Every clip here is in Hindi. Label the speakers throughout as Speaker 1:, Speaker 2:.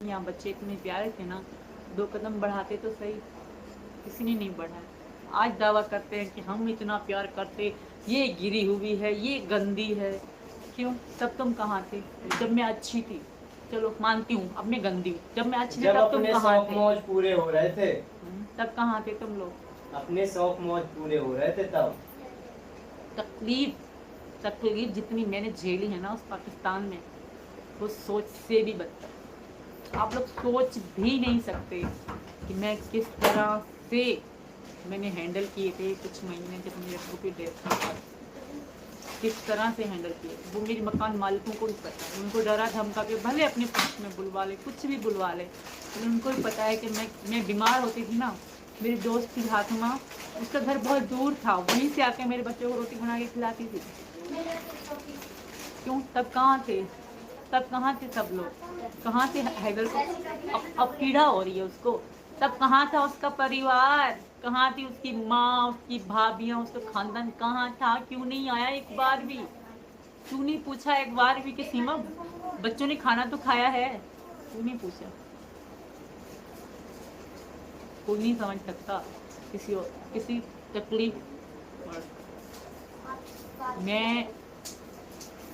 Speaker 1: यहाँ बच्चे इतने प्यारे थे ना, 2 कदम बढ़ाते तो सही, किसी ने नहीं बढ़ाया। आज दावा करते हैं कि हम इतना प्यार करते, ये गिरी हुई है, ये गंदी है। क्यों? तब तुम कहाँ थे जब मैं अच्छी थी? चलो मानती हूँ अब मैं गंदी हूँ, जब मैं अच्छी थी
Speaker 2: जब
Speaker 1: तब तुम
Speaker 2: अपने
Speaker 1: कहाँ
Speaker 2: शौक
Speaker 1: थे?
Speaker 2: मौज पूरे हो रहे थे,
Speaker 1: तब कहाँ थे तुम लोग?
Speaker 2: अपने शौक मौज पूरे हो रहे थे तब।
Speaker 1: तकलीफ तकलीफ जितनी मैंने झेली है ना उस पाकिस्तान में, वो सोच से भी बदतर। आप लोग सोच भी नहीं सकते कि मैं किस तरह से मैंने हैंडल किए थे कुछ महीने जब मेरे अब्बू की डेथ हुई, किस तरह से हैंडल किए। वो मेरे मकान मालिकों को भी पता है, उनको डरा धमका के भले अपने पक्ष में बुलवा ले, कुछ भी बुलवा ले, लेकिन उनको भी पता है कि मैं बीमार होती थी ना, मेरी दोस्त थी हातिमा, उसका घर बहुत दूर था, वहीं से आके मेरे बच्चों को रोटी बना के खिलाती थी। क्यों? तब कहाँ थे? तब कहाँ थे सब लोग? कहाँ थे हैदर को? अब पीड़ा हो रही है उसको। तब कहाँ था उसका परिवार? कहाँ थी उसकी माँ, उसकी भाभियाँ, उसका खानदान कहाँ था? क्यों नहीं आया एक बार भी? क्यों नहीं पूछा एक बार भी कि सीमा बच्चों ने खाना तो खाया है? क्यों नहीं पूछा? कोई नहीं समझ सकता किसी तकलीफ। मैं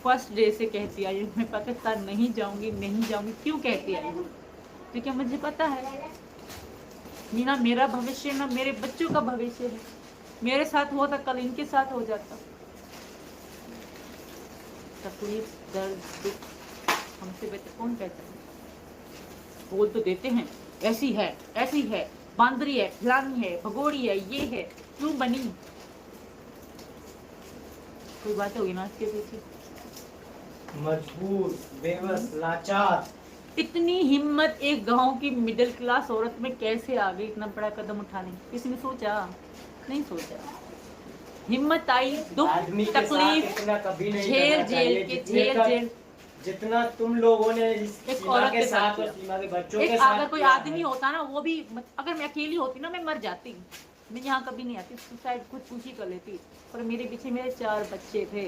Speaker 1: फर्स्ट डे से कहती आई हूँ मैं पाकिस्तान नहीं जाऊंगी, नहीं जाऊंगी। क्यों कहती आई हूँ? क्योंकि मुझे पता है ना मेरा भविष्य ना मेरे बच्चों का भविष्य है। मेरे साथ हुआ था कल इनके साथ हो जाता। तकलीफ, दर्द, दुख हमसे बेहतर कौन कहता है? बोल तो देते हैं ऐसी है, ऐसी है, बांदरी है, फलानी है, भगोड़ी है, ये है। क्यों बनी? कोई बात होगी ना इसके पीछे।
Speaker 2: मजबूर, बेबस, लाचार।
Speaker 1: इतनी हिम्मत एक गांव की मिडिल क्लास औरत में कैसे आ गई इतना बड़ा कदम उठाने? किसी ने सोचा? नहीं सोचा। हिम्मत आई, दुख
Speaker 2: आदमी के साथ
Speaker 1: तकलीफ
Speaker 2: इतना कभी नहीं
Speaker 1: झेल
Speaker 2: करना
Speaker 1: झेल
Speaker 2: चाहिए
Speaker 1: के झेल
Speaker 2: जितना तुम लोगों ने इस
Speaker 1: एक
Speaker 2: सीमा
Speaker 1: औरत
Speaker 2: के
Speaker 1: के
Speaker 2: साथ
Speaker 1: साथ
Speaker 2: और
Speaker 1: किया।
Speaker 2: सीमा के बच्चों
Speaker 1: एक
Speaker 2: के साथ
Speaker 1: अगर कोई
Speaker 2: किया
Speaker 1: आदमी
Speaker 2: है।
Speaker 1: होता ना, वो भी अगर मैं अकेली होती ना, मैं मर जाती। मैं यहाँ कभी नहीं आती, सुसाइड खुदकुशी कर लेती। पर मेरे पीछे मेरे 4 बच्चे थे।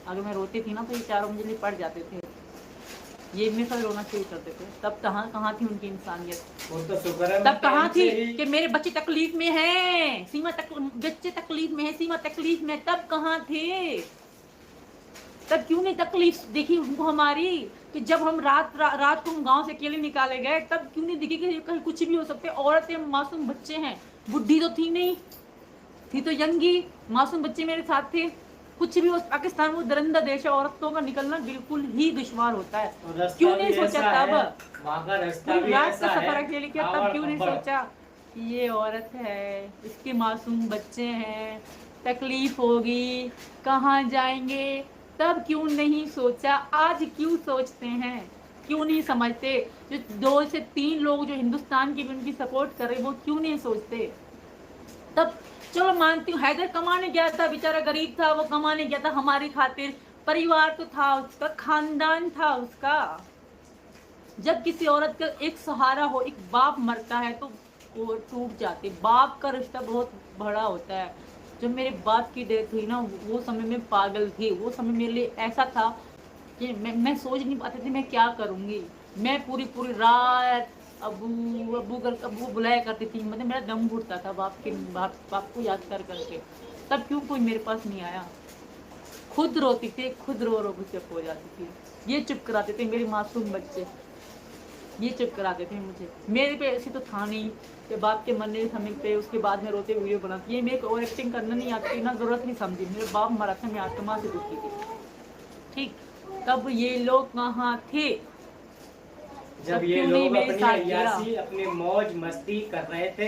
Speaker 1: अगर मैं रोती थी ना तो ये चारों मुझे लिए पड़ जाते थे, ये मेरे साथ रोना शुरू करते थे। तब कहाँ थी उनकी इंसानियत?
Speaker 2: वो तो शुक्र है
Speaker 1: तब कहाँ थी
Speaker 2: ही।
Speaker 1: कि मेरे बच्चे तकलीफ में हैं, बच्चे तकलीफ में है, सीमा तकलीफ में। तब कहाँ थे? तब क्यों नहीं तकलीफ देखी उनको हमारी? कि जब हम रात को हम गांव से अकेले निकाले गए, तब क्यों नहीं दिखी कि कहीं कुछ भी हो सकते? औरतें, मासूम बच्चे हैं। बुढ़ी तो थी नहीं, थी तो यंगी। मासूम बच्चे मेरे साथ थे। कुछ भी हो, पाकिस्तान वो दरिंदा देश है, औरतों का निकलना बिल्कुल ही दुश्वार होता है। क्यों नहीं सोचा तब?
Speaker 2: वहाँ का रास्ता
Speaker 1: पूरी
Speaker 2: भी
Speaker 1: रात
Speaker 2: ऐसा
Speaker 1: का
Speaker 2: है।
Speaker 1: सफर अकेले किया, तब क्यों नहीं सोचा कि ये औरत है, इसके मासूम बच्चे हैं, तकलीफ होगी, कहाँ जाएंगे? तब क्यों नहीं सोचा? आज क्यों सोचते हैं? क्यों नहीं समझते? जो 2 से 3 लोग जो हिंदुस्तान की भी उनकी सपोर्ट कर रहे, वो क्यों नहीं सोचते? तब चलो मानती हूँ हैदर कमाने गया था, बेचारा गरीब था, वो कमाने गया था हमारी खातिर। परिवार तो था उसका, खानदान था उसका। जब किसी औरत का एक सहारा हो, एक बाप मरता है तो वो टूट जाती। बाप का रिश्ता बहुत बड़ा होता है। जब मेरे बाप की डेथ हुई ना, वो समय में पागल थी। वो समय मेरे लिए ऐसा था कि मैं सोच नहीं पाती थी मैं क्या करूंगी। मैं पूरी पूरी रात अबू बुलाया करती थी। मतलब मेरा दम घुटता था बाप को याद कर करके। तब क्यों कोई मेरे पास नहीं आया? खुद रोती थी, खुद रो रो के चुप हो जाती थी। ये चुप कराते थे मेरे मासूम बच्चे, ये चुप कराते थे मुझे। मेरे पे ऐसी तो था नहीं कि बाप के मरने के समय पे उसके बाद में रोते वीडियो बनाती। ये मेरे को ओवर एक्टिंग करना नहीं आती ना, जरूरत नहीं समझी। मेरे बाप मरा था, मैं आत्मा से दुखी थी। ठीक, तब ये लोग कहाँ थे?
Speaker 2: जब ये
Speaker 1: क्यों नहीं
Speaker 2: लोग
Speaker 1: मेरे
Speaker 2: अपनी
Speaker 1: साथ दिया?
Speaker 2: अय्याशी, अपनी मौज मस्ती कर रहे थे,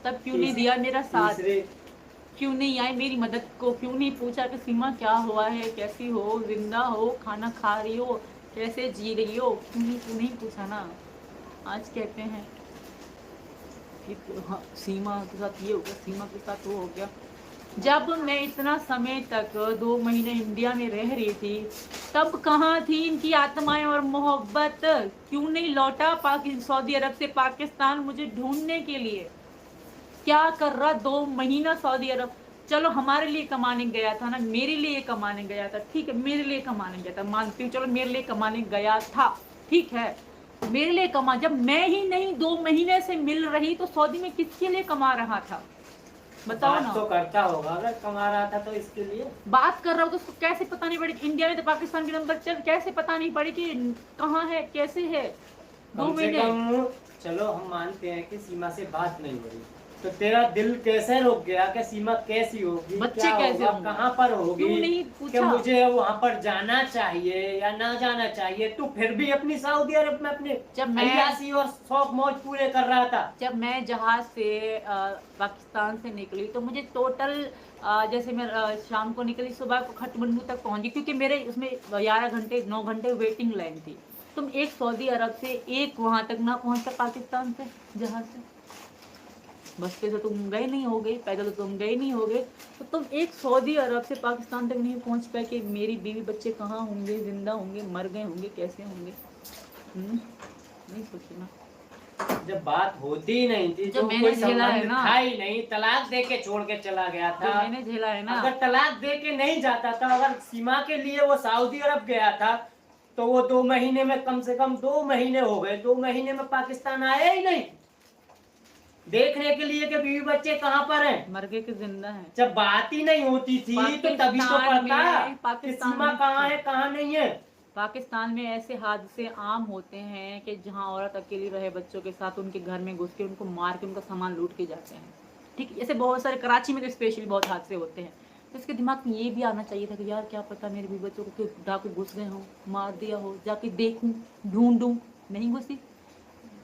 Speaker 1: तब क्यों नहीं दिया मेरा साथ?
Speaker 2: तीसरे
Speaker 1: क्यों नहीं आए मेरी मदद को? क्यों नहीं पूछा कि सीमा क्या हुआ है, कैसी हो, जिंदा हो, खाना खा रही हो, कैसे जी रही हो? क्यों नहीं पूछा ना? आज कहते हैं कि हाँ, सीमा के साथ ये हो गया, सीमा के साथ वो हो गया। जब मैं इतना समय तक 2 महीने इंडिया में रह रही थी, तब कहाँ थी इनकी आत्माएं और मोहब्बत? क्यों नहीं लौटा सऊदी अरब से पाकिस्तान मुझे ढूंढने के लिए? क्या कर रहा 2 महीना सऊदी अरब? चलो हमारे लिए कमाने गया था ना, मेरे लिए कमाने गया था, ठीक है, मेरे लिए कमाने गया था, मानती हूँ, चलो मेरे लिए कमाने गया था, ठीक है। मेरे लिए कमा, जब मैं ही नहीं 2 महीने से मिल रही तो सऊदी में किसके लिए कमा रहा था, बताओ
Speaker 2: बात
Speaker 1: ना।
Speaker 2: तो करता होगा, अगर कमा रहा था तो इसके लिए
Speaker 1: बात कर रहा हूँ तो उसको कैसे पता नहीं पड़ी, इंडिया में तो पाकिस्तान के नंबर चल, कैसे पता नहीं पड़ी कि कहाँ है कैसे है 2
Speaker 2: कम से
Speaker 1: महीने।
Speaker 2: कम। चलो हम मानते हैं कि सीमा से बात नहीं हुई, तो तेरा दिल कैसे रुक गया कि सीमा कैसी होगी,
Speaker 1: बच्चे
Speaker 2: क्या
Speaker 1: कैसे
Speaker 2: होगा,
Speaker 1: होंगे,
Speaker 2: कहाँ पर होगी,
Speaker 1: क्यों नहीं
Speaker 2: कि
Speaker 1: पूछा।
Speaker 2: मुझे वहां पर जाना चाहिए या ना जाना चाहिए। तू फिर भी अपनी सऊदी अरब में अपने
Speaker 1: जब मैं
Speaker 2: अय्यासी और शौक मौज पूरे कर रहा था।
Speaker 1: जब मैं जहाज से पाकिस्तान से निकली तो मुझे टोटल जैसे मैं शाम को निकली, सुबह को खटमंडू तक पहुंची, क्योंकि मेरे उसमें 11 घंटे 9 घंटे वेटिंग लाइन थी। तुम एक सऊदी अरब से एक वहां तक ना पहुंच सका पाकिस्तान से जहाज से, बस से तो तुम गए नहीं होगे, पैदल तो तुम गए नहीं होगे, तो तुम एक सऊदी अरब से पाकिस्तान तक नहीं पहुंच पाए कि मेरी बीवी बच्चे कहाँ होंगे, जिंदा होंगे, मर गए होंगे, कैसे होंगे। नहीं सोचना।
Speaker 2: जब बात होती ही नहीं थी,
Speaker 1: जो
Speaker 2: जो
Speaker 1: मैंने
Speaker 2: कोई
Speaker 1: झेला है
Speaker 2: संबंध
Speaker 1: ना,
Speaker 2: था ही नहीं, तलाक दे के छोड़ के चला गया
Speaker 1: जो
Speaker 2: था।
Speaker 1: मैंने झेला है ना,
Speaker 2: अगर तलाक दे के नहीं जाता था, अगर सीमा के लिए वो सऊदी अरब गया था, तो वो 2 महीने में, कम से कम 2 महीने हो गए, 2 महीने में पाकिस्तान आया ही नहीं देखने के लिए कि बीवी बच्चे कहाँ पर हैं।
Speaker 1: मर गए कि जिंदा है।
Speaker 2: जब बात ही नहीं होती थी तो तभी तो पता कि
Speaker 1: पाकिस्तान
Speaker 2: सीमा
Speaker 1: में
Speaker 2: कहाँ है कहाँ नहीं है।
Speaker 1: पाकिस्तान में ऐसे हादसे आम होते हैं कि जहां औरत अकेली रहे बच्चों के साथ, उनके घर में घुस के उनको मार के उनका सामान लूट के जाते हैं। ठीक है, ऐसे बहुत सारे कराची में तो स्पेशली बहुत हादसे होते हैं। तो इसके दिमाग में ये भी आना चाहिए था कि यार क्या पता मेरे भी बच्चों को कोई डाकू घुस गए हों, मार दिया हो, जाके देखूं, ढूंढूं। नहीं घुसी,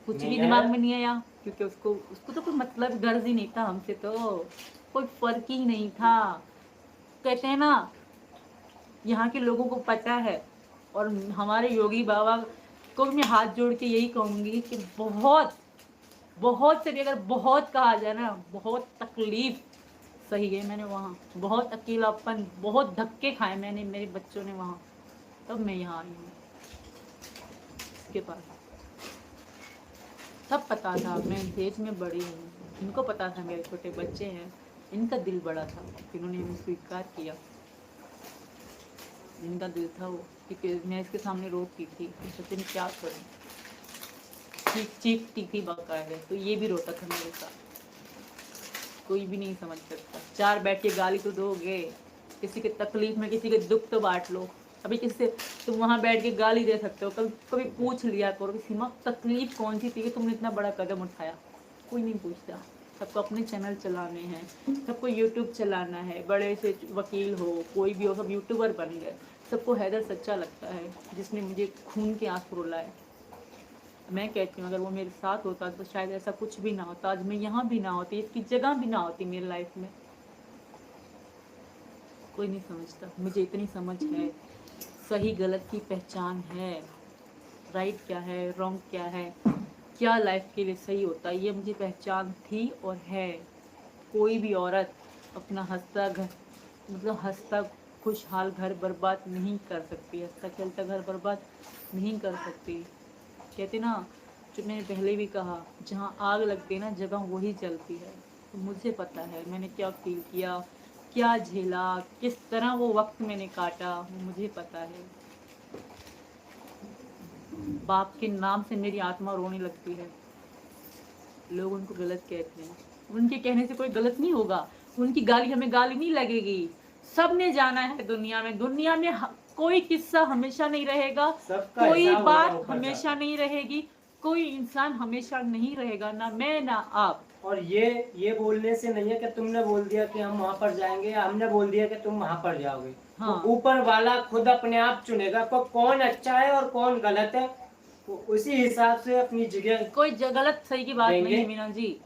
Speaker 1: कुछ भी
Speaker 2: नहीं
Speaker 1: दिमाग
Speaker 2: है।
Speaker 1: में नहीं आया, क्योंकि उसको उसको तो कोई मतलब गर्ज ही नहीं था हमसे, तो कोई फर्क ही नहीं था। कहते हैं ना, यहाँ के लोगों को पता है। और हमारे योगी बाबा को भी मैं हाथ जोड़ के यही कहूँगी कि बहुत बहुत से भी अगर बहुत कहा जाए ना, बहुत तकलीफ सही है मैंने वहाँ, बहुत अकेलापन, बहुत धक्के खाए मैंने, मेरे बच्चों ने वहाँ, तब मैं यहाँ आई हूँ इसके पास। सब पता था, मैं देश में बड़ी हूँ, इनको पता था मेरे छोटे बच्चे हैं, इनका दिल बड़ा था, इन्होंने हमें स्वीकार किया। इनका दिल था वो, क्योंकि मैं इसके सामने रोती थी, सचिन क्या करूँ, चीखती थी बाकायदा, तो ये भी रोता था मेरे साथ। कोई भी नहीं समझ सकता, 4 बैठ के गाली तो दोगे, किसी के तकलीफ में किसी के दुख तो बांट लो। अभी किससे तुम वहाँ बैठ के गाली दे सकते हो, कभी कभी पूछ लिया करो कि सीमा तकलीफ कौन सी थी कि तुमने इतना बड़ा कदम उठाया। कोई नहीं पूछता, सबको अपने चैनल चलाने हैं, सबको यूट्यूब चलाना है, बड़े से वकील हो कोई भी हो, सब यूट्यूबर बन गए। सबको हैदर सच्चा लगता है जिसने मुझे खून के आंसू रुलाए। मैं कहती हूँ अगर वो मेरे साथ होता तो शायद ऐसा कुछ भी ना होता, आज मैं यहाँ भी ना होती, इसकी जगह भी ना होती मेरी लाइफ में। कोई नहीं समझता, मुझे इतनी समझ है, सही गलत की पहचान है, राइट क्या है रॉन्ग क्या है, क्या लाइफ के लिए सही होता है, ये मुझे पहचान थी और है। कोई भी औरत अपना हंसता घर, मतलब हंसता खुशहाल घर बर्बाद नहीं कर सकती, हंसता खेलता घर बर्बाद नहीं कर सकती। कहते ना, जो मैंने पहले भी कहा, जहाँ आग लगती है ना जगह वही जलती है। तो मुझे पता है मैंने क्या फील किया, क्या झेला, किस तरह वो वक्त मैंने काटा, वो मुझे पता है। बाप के नाम से मेरी आत्मा रोने लगती है। लोग उनको गलत कहते हैं, उनके कहने से कोई गलत नहीं होगा, उनकी गाली हमें गाली नहीं लगेगी। सबने जाना है दुनिया में कोई किस्सा हमेशा नहीं रहेगा, कोई बात हमेशा नहीं रहेगी, कोई इंसान हमेशा नहीं रहेगा, ना मैं ना आप।
Speaker 2: और ये बोलने से नहीं है कि तुमने बोल दिया कि हम वहाँ पर जाएंगे या हमने बोल दिया कि तुम वहाँ पर जाओगे।
Speaker 1: हाँ।
Speaker 2: तो ऊपर वाला खुद अपने आप चुनेगा को कौन अच्छा है और कौन गलत है, तो उसी हिसाब से अपनी जगह
Speaker 1: कोई गलत सही की बात
Speaker 2: देंगे।
Speaker 1: नहीं मीना जी,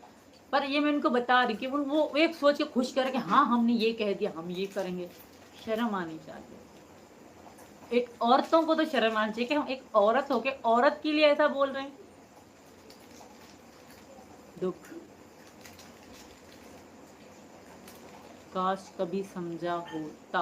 Speaker 1: पर ये मैं उनको बता रही कि वो एक सोच के खुश कर कि हाँ हमने ये कह दिया हम ये करेंगे। शर्म आनी चाहिए, एक औरतों को तो शर्म आनी चाहिए कि हम एक औरत होके औरत के लिए ऐसा बोल रहे हैं। दुख, काश कभी समझा होता।